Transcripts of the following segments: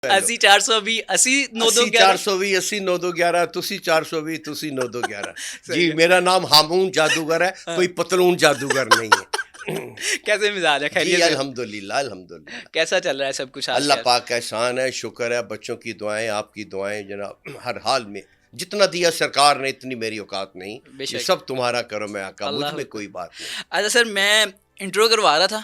80 420 80 9211 420 80 9211 ਤੁਸੀਂ 420 ਤੁਸੀਂ 9211 جی میرا نام ہامون جادوگر ہے کوئی پتلون جادوگر نہیں ہے کیسے مزاج ہے جی خیریت سے الحمدللہ الحمدللہ کیسا چل رہا ہے سب کچھ آج اللہ کل؟ پاک کا احسان ہے شکر ہے بچوں کی دعائیں آپ کی دعائیں جناب ہر حال میں جتنا دیا سرکار نے اتنی میری اوقات نہیں بے یہ شک سب تمہارا کرم ہے آقا مجھ اللہ میں کوئی بات نہیں اچھا سر میں انٹرو کروا رہا تھا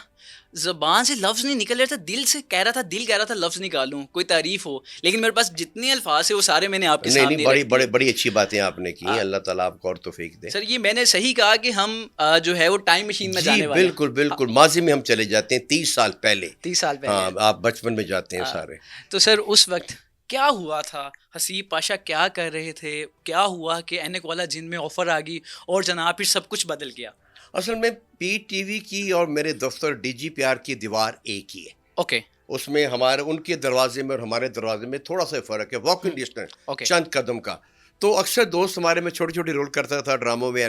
زبان سے لفظ نہیں نکل رہا تھا دل سے کہہ رہا تھا دل کہہ رہا تھا لفظ نکالوں کوئی تعریف ہو لیکن میرے پاس جتنے الفاظ ہیں وہ سارے میں نے آپ کے نہیں سامنے بڑی رکھ دیے۔ بڑی اچھی باتیں آپ نے کی اللہ تعالیٰ آپ کو اور توفیق دے سر یہ میں نے صحیح کہا کہ ہم جو ہے وہ ٹائم مشین میں جی جانے والے ہیں بالکل بالکل ماضی میں ہم چلے جاتے ہیں 30 سال پہلے 30 سال پہلے ہاں آپ بچپن میں جاتے ہیں سارے تو سر اس وقت کیا ہوا تھا حسیب پاشا کیا کر رہے تھے کیا ہوا کہ اینک والا جن میں آفر آ گئی اور جناب پھر سب کچھ بدل گیا اصل میں پی ٹی وی کی اور میرے دفتر ڈی جی پی آر کی دیوار ایک ہی ہے اوکے اس میں ہمارے ان کے دروازے میں اور ہمارے دروازے میں تھوڑا سا فرق ہے واکنگ ڈسٹینس اوکے چند قدم کا تو اکثر دوست ہمارے میں چھوٹی چھوٹی رول کرتا تھا ڈراموں میں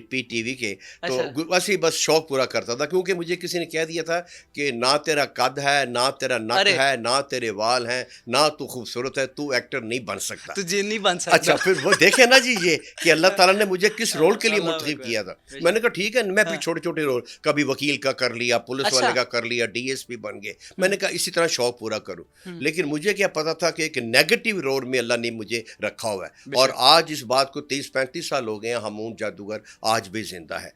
پی ٹی وی کے تو ویسے ہی بس شوق پورا کرتا تھا کیونکہ مجھے کسی نے کہہ دیا تھا کہ نہ تیرا قد ہے نہ تیرا نک ہے نہ تیرے وال ہیں نہ تو خوبصورت ہے تو ایکٹر نہیں بن سکتا تو جن نہیں بن سکتا اچھا پھر وہ دیکھیں نا جی یہ کہ اللہ تعالیٰ نے مجھے کس رول کے لیے منتخب کیا تھا میں نے کہا ٹھیک ہے میں بھی چھوٹے چھوٹے رول کبھی وکیل کا کر لیا پولیس والے کا کر لیا ڈی ایس پی بن گئے میں نے کہا اسی طرح شوق پورا کروں لیکن مجھے کیا پتا تھا کہ ایک نیگیٹو رول میں اللہ نے مجھے رکھا ہوا ہے اور آج اس بات کو 30-35 سال ہو گئے ہیں ہامون جادوگر آج بھی زندہ ہے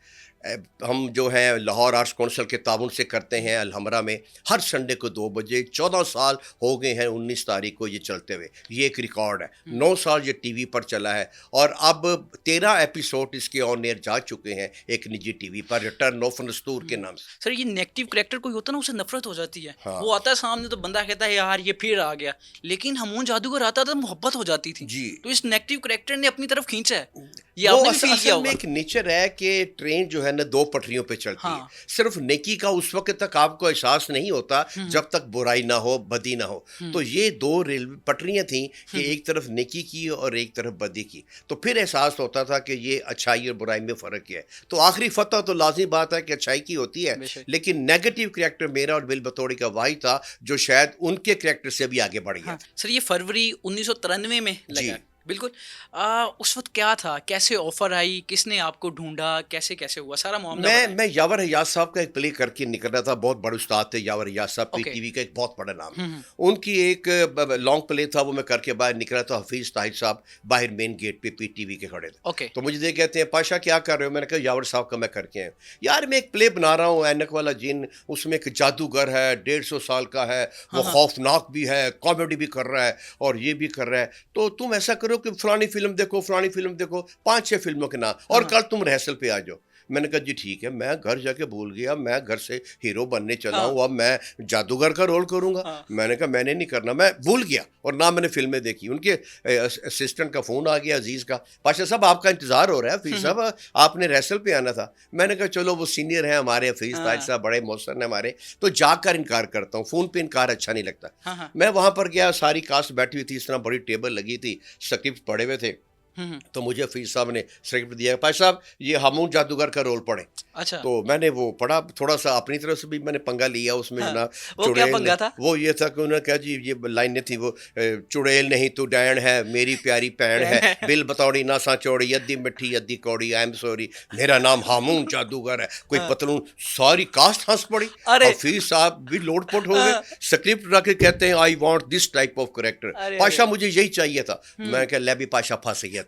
ہم جو ہیں لاہور آرٹس کونسل کے تعاون سے کرتے ہیں الحمرہ میں ہر سنڈے کو 2 بجے 14 سال ہو گئے ہیں 19 تاریخ کو یہ چلتے ہوئے یہ ایک ریکارڈ ہے 9 سال یہ ٹی وی پر چلا ہے اور اب 13 ایپیسوڈ اس کے آن ایئر جا چکے ہیں ایک نجی ٹی وی پر ریٹرن آف نستور کے نام سے سر یہ نیگیٹو کریکٹر کوئی ہوتا ہے نا اسے نفرت ہو جاتی ہے وہ آتا ہے سامنے تو بندہ کہتا ہے یار یہ پھر آ گیا لیکن ہامون جادوگر آتا تھا محبت ہو جاتی تھی جی تو اس نیگیٹو کریکٹر نے اپنی طرف کھینچا ہے یہ آپ نے بھی فیل کیا اصل میں ایک نیچر ہے کہ ٹرین جو ہے نا 2 پٹریوں پہ چلتی ہے صرف نیکی کا اس وقت تک آپ کو احساس نہیں ہوتا جب تک برائی نہ ہو بدی نہ ہو تو یہ 2 ریلوے پٹریاں تھیں کہ ایک طرف نیکی کی اور ایک طرف بدی کی تو پھر احساس ہوتا تھا کہ یہ اچھائی اور برائی میں فرق کیا ہے تو آخری فتح تو لازمی بات ہے کہ اچھائی کی ہوتی ہے لیکن نیگیٹو کریکٹر میرا اور بل بطوڑی کا واحد تھا جو شاید ان کے کریکٹر سے بھی آگے بڑھ گیا سر یہ فروری 1993 میں لگا بالکل اس وقت کیا تھا کیسے آفر آئی کس نے آپ کو ڈھونڈا کیسے ہوا سارا معاملہ میں یاور حیات صاحب کا ایک پلے کر کے نکل رہا تھا بہت بڑے استاد تھے یاور حیات صاحب پی ٹی وی کا ایک بہت بڑا نام ان کی ایک لانگ پلے تھا وہ میں کر کے باہر نکلا تھا حفیظ طاہر صاحب باہر مین گیٹ پہ پی ٹی وی کے کھڑے تھے تو مجھے دیکھ کہتے ہیں پاشا کیا کر رہے ہو میں نے کہا یاور صاحب کا میں کر کے آیا یار میں ایک پلے بنا رہا ہوں اینک والا جن اس میں ایک جادوگر ہے 150 سال کا ہے وہ خوفناک بھی ہے کامیڈی بھی کر رہا ہے اور یہ بھی کر رہا ہے تو تم ایسا کرو کہ فلانی فلم دیکھو 5-6 فلموں کے نام اور کل تم ریہرسل پہ آ جاؤ میں نے کہا جی ٹھیک ہے میں گھر جا کے بھول گیا میں گھر سے ہیرو بننے چلا ہوں اب میں جادوگر کا رول کروں گا میں نے کہا میں نے نہیں کرنا میں بھول گیا اور نہ میں نے فلمیں دیکھی ان کے اسسٹنٹ کا فون آ گیا عزیز کا پاشا صاحب آپ کا انتظار ہو رہا ہے حفیظ صاحب آپ نے ریہرسل پہ آنا تھا میں نے کہا چلو وہ سینئر ہیں ہمارے حفیظ طاہر صاحب بڑے محسن ہیں ہمارے تو جا کر انکار کرتا ہوں فون پہ انکار اچھا نہیں لگتا میں وہاں پر گیا ساری کاسٹ بیٹھی ہوئی تھی اس طرح بڑی ٹیبل لگی تھی اسکرپٹ پڑے ہوئے تھے تو مجھے حفیظ صاحب نے اسکرپٹ دیا پاشا صاحب یہ ہامون جادوگر کا رول پڑھے تو میں نے وہ پڑھا تھوڑا سا اپنی طرف سے بھی میں نے پنگا لیا اس میں جناب وہ یہ تھا کہ انہوں نے کہا جی یہ لائنیں تھیں وہ چڑیل نہیں تو ڈین ہے میری پیاری پین ہے بل بطوڑی نہ سا چوڑی ادی مٹھی ادی کوڑی آئی ایم سوری میرا نام ہامون جادوگر ہے کوئی پتلون ساری کاسٹ ہنس پڑی حفیظ صاحب بھی لوٹ پوٹ ہو گئے اسکرپٹ رکھ کے کہتے ہیں I want this type of character Pasha مجھے یہی چاہیے تھا میں کہ لے بھی پاشا پھنس گیا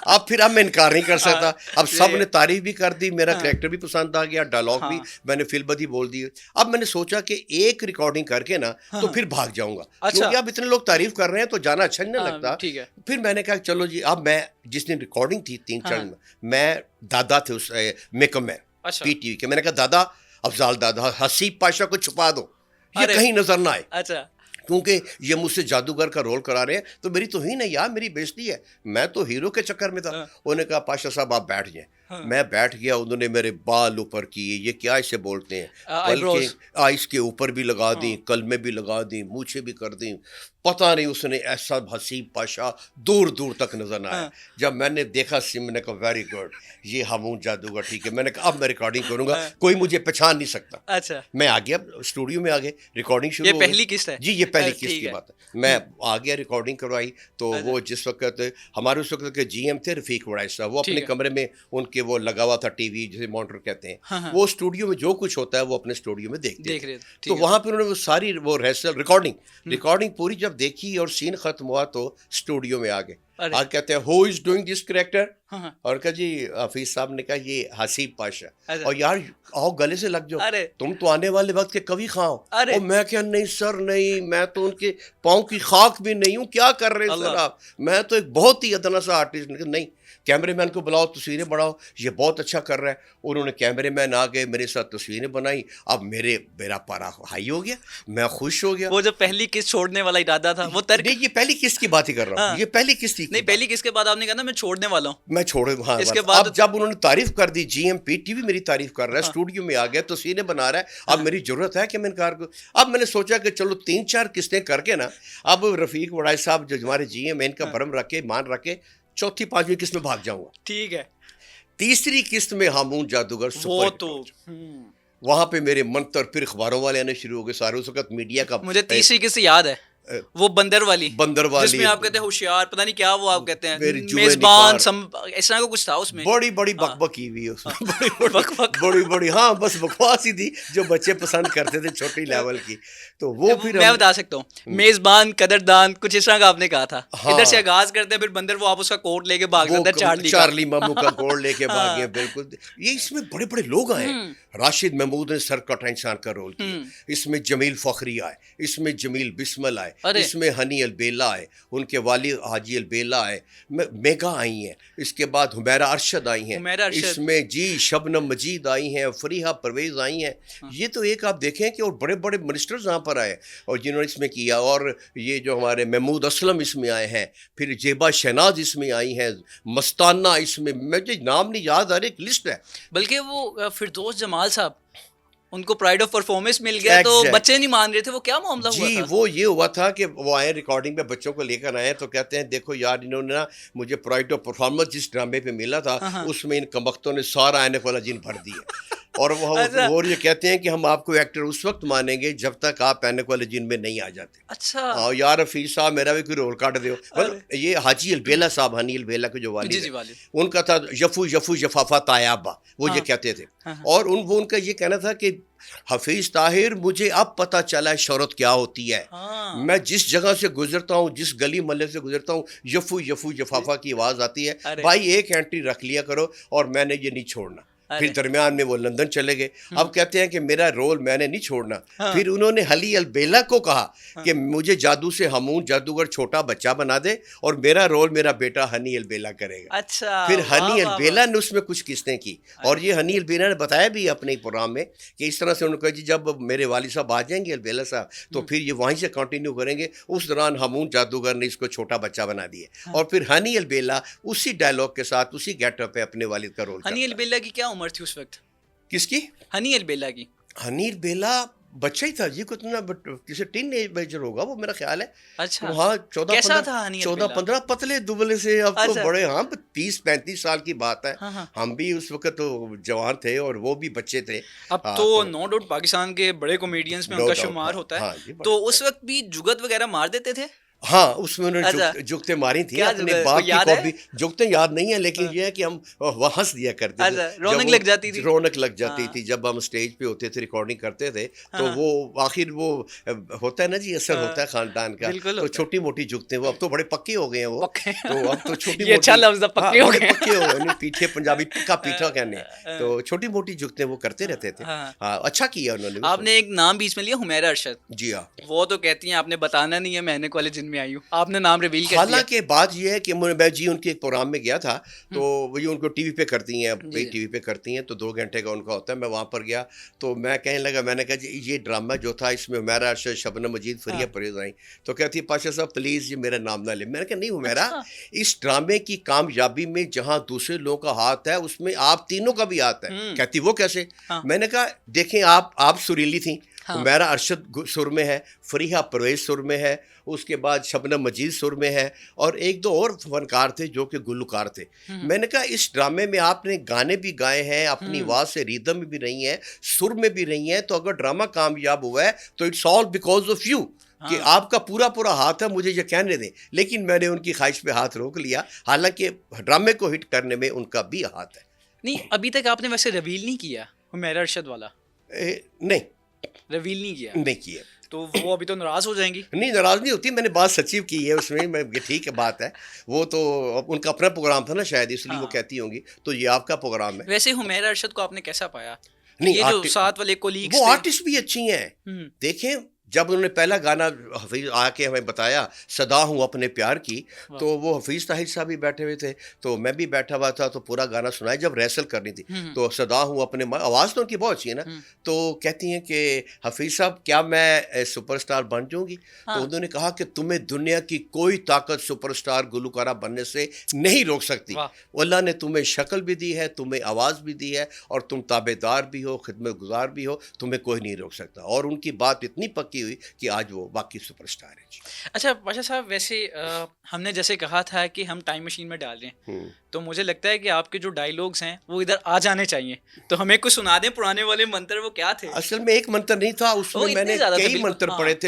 اب پھر میں انکار نہیں کر سکتا اب سب نے تعریف بھی کر دی میرا کریکٹر بھی پسند آ گیا ڈائلاگ بھی میں نے فل بدی بول دی اب میں نے سوچا کہ ایک ریکارڈنگ کر کے نا تو پھر بھاگ جاؤں گا کیونکہ اب اتنے لوگ تعریف کر رہے ہیں تو جانا اچھا نہیں لگتا پھر میں نے کہا چلو جی اب میں جس دن ریکارڈنگ تھی 3-4 میں دادا تھے اس میک اپ مین پی ٹی وی کے میں نے کہا دادا افضال دادا حسیب پاشا کو چھپا دو یہ کہیں نظر نہ آئے کیونکہ یہ مجھ سے جادوگر کا رول کرا رہے ہیں تو میری توہین ہے یار میری بےزتی ہے میں تو ہیرو کے چکر میں تھا انہوں نے کہا پاشا صاحب آپ بیٹھ جائیں میں بیٹھ گیا, انہوں نے میرے بال اوپر کیے, یہ کیا اسے بولتے ہیں, بلکہ آئس کے اوپر بھی لگا دیں, کل میں بھی لگا دیں, مونچھیں بھی کر دیں, پتہ نہیں اس نے ایسا حسیب پاشا دور دور تک نظر نہ آیا. جب میں نے دیکھا میں نے کہا ویری گڈ, یہ ہمون جادوگر ٹھیک ہے. میں نے کہا اب میں ریکارڈنگ کروں گا, کوئی مجھے پہچان نہیں سکتا. اچھا, میں آ گیا اسٹوڈیو میں, آ گئے ریکارڈنگ شروع. یہ پہلی قسط ہے؟ جی یہ پہلی قسط کی بات ہے. میں آ گیا, ریکارڈنگ کروائی. تو وہ جس وقت ہمارے اس وقت کے جی ایم تھے رفیق وڑائش صاحب, وہ اپنے کمرے میں ان کے وہ لگا ہوا تھا ٹی وی جسے مانیٹر کہتے ہیں, وہ اسٹوڈیو میں جو کچھ ہوتا ہے وہ اپنے اسٹوڈیو میں دیکھتے ہیں. تو وہاں پہ انہوں نے وہ ساری وہ ریکارڈنگ پوری جب دیکھی اور سین ختم ہوا تو اسٹوڈیو میں آ گئے. آج کہتے ہیں ہو از ڈوئنگ دس کریکٹر, اور کہا جی حفیظ صاحب نے کہا یہ حسیب پاشا. اور یار آؤ گلے سے لگ جاؤ, تم تو آنے والے وقت کے کبھی خواہ. اور میں کہا نہیں سر نہیں, میں تو ان کے پاؤں کی خاک بھی نہیں ہوں, کیا کر رہے ہیں سر آپ, میں تو ایک بہت ہی ادنا سا آرٹسٹ. نہیں, کیمرے مین کو بلاؤ, تصویریں بناؤ, یہ بہت اچھا کر رہا ہے. انہوں نے کیمرے مین آ گئے, میرے ساتھ تصویریں بنائی. اب میرا پارا ہائی ہو گیا, میں خوش ہو گیا. وہ جو پہلی قسط چھوڑنے والا ارادہ تھا وہ نہیں, یہ پہلی قسط کی بات ہی کر رہا ہوں, یہ پہلی قسط نہیں, پہلی قسط کے بعد آپ نے کہا نا میں چھوڑنے والا ہوں, میں چھوڑے. ہاں, اس کے بعد اب جب انہوں نے تعریف کر دی, G M P T V میری تعریف کر رہا ہے, اسٹوڈیو میں آ گیا, تصویریں بنا رہا ہے, اب میری ضرورت ہے کہ میں انکار کو. اب میں نے سوچا کہ چلو 3-4 قسطیں کر کے نا, اب رفیق وڑائش صاحب جو ہمارے جی ایم, ان کا برم رکھ کے مان رکھ کے 4تھی-5ویں قسط میں بھاگ جاؤں گا. ٹھیک ہے. تیسری قسط میں ہامون جادوگر وہ تو وہاں پہ میرے منتر پھر اخباروں والے آنے شروع ہو گئے سارے. اس وقت میڈیا کا مجھے تیسری قسط یاد ہے, وہ بندر والی جس میں آپ کہتے ہیں ہوشیار, پتہ نہیں کیا وہ آپ کہتے ہیں میزبان, اس طرح کا کچھ تھا اس میں. بڑی بک بک کی ہوئی اس میں, بڑی ہاں بس بکواس ہی تھی جو بچے پسند کرتے تھے چھوٹی لیول کی. تو وہ پھر میں بتا سکتا ہوں, میزبان, قدردان, کچھ اس طرح کا آپ نے کہا تھا. ادھر سے آغاز کرتے ہیں, پھر بندر وہ آپ اس کا کوٹ لے کے بھاگ جاتا ہے, چارلی مامو کا کوٹ لے کے بھاگے. بالکل, یہ اس میں بڑے بڑے لوگ آئے. راشد محمود نے سر کٹا انسان کا رول کیا, اس میں جمیل فخری آئے, اس میں جمیل بسمل آئے, اس میں ہنی البیلا آئے, ان کے والد حاجی البیلا آئے, میگا آئی ہیں, اس کے بعد حمیرہ ارشد آئی ہیں, اس میں جی شبنم مجید آئی ہیں, فریحہ پرویز آئی ہیں. یہ تو ایک آپ دیکھیں کہ اور بڑے بڑے منسٹرز یہاں پر آئے اور جنہوں نے اس میں کیا. اور یہ جو ہمارے محمود اسلم اس میں آئے ہیں, پھر جیبا شہناز اس میں آئی ہیں, مستانہ اس میں, مجھے نام نہیں یاد آ رہا, ایک لسٹ ہے. بلکہ وہ فردوس جمال صاحب, ان کو پرائڈ آف پرفارمنس مل گیا تو بچے نہیں مان رہے تھے, وہ کیا معاملہ ہوا تھا؟ جی وہ یہ ہوا تھا کہ وہ آئے ریکارڈنگ میں, بچوں کو لے کر آئے تو کہتے ہیں دیکھو یار انہوں نے نا مجھے پرائڈ آف پرفارمنس جس ڈرامے پہ ملا تھا اس میں ان کمبختوں نے سارا عینک والا جن بھر دیا. اور وہ یہ کہتے ہیں کہ ہم آپ کو ایکٹر اس وقت مانیں گے جب تک آپ عینک والے جن میں نہیں آ جاتے. اچھا یار حفیظ صاحب میرا بھی کوئی رول کاٹ دیو. یہ حاجی البیلا صاحب, ہنی البیلا کے جو والد ان کا تھا یفو یفو یفافہ تایابہ, وہ یہ کہتے تھے. اور وہ ان کا یہ کہنا تھا کہ حفیظ طاہر مجھے اب پتہ چلا ہے شہرت کیا ہوتی ہے. میں جس جگہ سے گزرتا ہوں, جس گلی محلے سے گزرتا ہوں, یفو یفو یفافہ کی آواز آتی ہے, بھائی ایک انٹری رکھ لیا کرو, اور میں نے یہ نہیں چھوڑنا. پھر درمیان میں وہ لندن چلے گئے. اب کہتے ہیں کہ میرا رول میں نے نہیں چھوڑنا. پھر انہوں نے حلی البیلا کو کہا کہ مجھے جادو سے ہمون جادوگر چھوٹا بچہ بنا دے اور میرا رول میرا بیٹا ہنی البیلا کرے گا. اچھا, پھر ہنی البیلا نے اس میں کچھ قسطیں کی, اور یہ ہنی البیلا نے بتایا بھی اپنے پروگرام میں کہ اس طرح سے انہوں نے کہا جی جب میرے والد صاحب آ جائیں گے البیلا صاحب تو پھر یہ وہیں سے کنٹینیو کریں گے. اس دوران ہمون جادوگر نے اس کو چھوٹا بچہ بنا دیا, اور پھر ہنی البیلا اسی ڈائلاگ کے ساتھ اسی گیٹ اپ پہ اپنے والد کا رول. ہنی البیلا کی کیا عمر تھی اس وقت؟ کس کی؟ ہنی البیلا کی. ہنی البیلا بچہ ہی تھا جی, کتنا جسے ٹین ایجر ہوگا وہ میرا خیال ہے. اچھا, ہاں 14-15 پتلے دبلے سے, اب تو بڑے, ہاں 30-35 سال کی بات ہے. ہم بھی اس وقت تو جوان تھے اور وہ بھی بچے تھے. اب تو نو ڈاؤٹ پاکستان کے بڑے کامیڈینز میں ان کا شمار ہوتا ہے. تو اس وقت بھی جگت وغیرہ مار دیتے تھے. ہاں اس میں انہوں نے جگتیں ماری تھیں اپنے باپ کی کاپی. جگتیں یاد نہیں ہیں لیکن یہ ہے کہ ہم وہ ہنس دیا کرتے تھے, رونق لگ جاتی تھی. رونق لگ جاتی تھی جب ہم اسٹیج پہ ہوتے تھے ریکارڈنگ کرتے تھے. تو وہ آخر وہ ہوتا ہے نا جی, اثر ہوتا ہے خاندان کا. تو چھوٹی موٹی جگتیں, وہ اب تو بڑے پکے ہو گئے ہیں وہ, تو اب تو چھوٹی موٹی پکے ہو گئے, پیٹھے پنجابی ٹکا پیٹھا کہنے, تو چھوٹی موٹی جگتیں وہ کرتے رہتے تھے. ہاں اچھا کیا انہوں نے. آپ نے ایک نام بیچ میں لیا, حمیرہ ارشد. جی ہاں, وہ تو کہتی ہیں آپ نے بتانا نہیں ہے میں عینک والے جن میں میں آئی ہوں, آپ نے نام ریویل کر دیا. حالانکہ بات یہ ہے کہ میں جی ان کے ایک پروگرام میں گیا تھا, تو وہ ان کو ٹی وی پہ کرتی ہیں, ٹی وی پہ کرتی ہیں, تو 2 گھنٹے کا ان کا ہوتا ہے. میں وہاں پر گیا تو میں کہنے لگا, میں نے کہا جی یہ ڈرامہ جو تھا اس میں حمیرہ ارشد, شبنم مجید, فریہ پرویز آئیں, تو کہتی ہے پاشا صاحب پلیز یہ میرا نام نہ لیں. میں نے کہا نہیں حمیرہ, اس ڈرامے کی کامیابی میں جہاں دوسرے لوگوں کا ہاتھ ہے اس میں آپ تینوں کا بھی ہاتھ ہے. کہتی وہ کیسے؟ میں نے کہا دیکھیں آپ سریلی تھیں, حمیرہ ارشد سر میں ہے, فریحہ پرویز سر میں ہے, اس کے بعد شبنم مجید سر میں ہے, اور 1-2 اور فنکار تھے جو کہ گلوکار تھے. میں نے کہا اس ڈرامے میں آپ نے گانے بھی گائے ہیں, اپنی آواز سے ریدم میں بھی رہی ہیں, سر میں بھی رہی ہیں, تو اگر ڈرامہ کامیاب ہوا ہے تو it's all because of you, کہ آپ کا پورا ہاتھ ہے, مجھے یہ کہنے دیں. لیکن میں نے ان کی خواہش پہ ہاتھ روک لیا, حالانکہ ڈرامے کو ہٹ کرنے میں ان کا بھی ہاتھ ہے. نہیں ابھی تک آپ نے ویسے ریویل نہیں کیا حمیرہ ارشد والا؟ نہیں ریویل نہیں کیا. نہیں کیا. تو وہ ابھی تو ناراض ہو جائیں گی. نہیں ناراض نہیں ہوتی, میں نے بات سچی کی ہے اس میں ٹھیک ہے بات ہے, وہ تو ان کا اپنا پروگرام تھا نا شاید, اس لیے وہ کہتی ہوں گی, تو یہ آپ کا پروگرام ہے. ویسے حمیرہ ارشد کو آپ نے کیسا پایا؟ نہیں یہ جو ساتھ والے کولیگز وہ آرٹسٹ بھی اچھی ہیں. دیکھیں جب انہوں نے پہلا گانا حفیظ آ کے ہمیں بتایا, صدا ہوں اپنے پیار کی, تو وہ حفیظ طاہر صاحب بھی بیٹھے ہوئے تھے, تو میں بھی بیٹھا ہوا تھا, تو پورا گانا سنایا جب ریسل کرنی تھی, تو صدا ہوں اپنے, آواز تو ان کی بہت اچھی ہے نا, تو کہتی ہیں کہ حفیظ صاحب کیا میں سپر اسٹار بن جاؤں گی؟ تو انہوں نے کہا کہ تمہیں دنیا کی کوئی طاقت سپر اسٹار گلوکارہ بننے سے نہیں روک سکتی. اللہ نے تمہیں شکل بھی دی ہے, تمہیں آواز بھی دی ہے, اور تم تابع دار بھی ہو, خدمت گزار بھی ہو, تمہیں کوئی نہیں روک سکتا. اور ان کی بات اتنی پکی ہوئی کہ آج وہ باقی سپر اسٹار ہے. اچھا پاشا صاحب, ویسے ہم نے جیسے کہا تھا کہ ہم ٹائم مشین میں ڈال دیں, تو مجھے لگتا ہے کہ آپ کے جو ڈائیلاگس ہیں وہ ادھر آ جانے چاہیے, تو ہمیں کچھ سنا دیں پرانے والے منتر, وہ کیا تھے؟ اصل میں ایک منتر نہیں تھا اس میں, میں نے کئی منتر پڑھے تھے.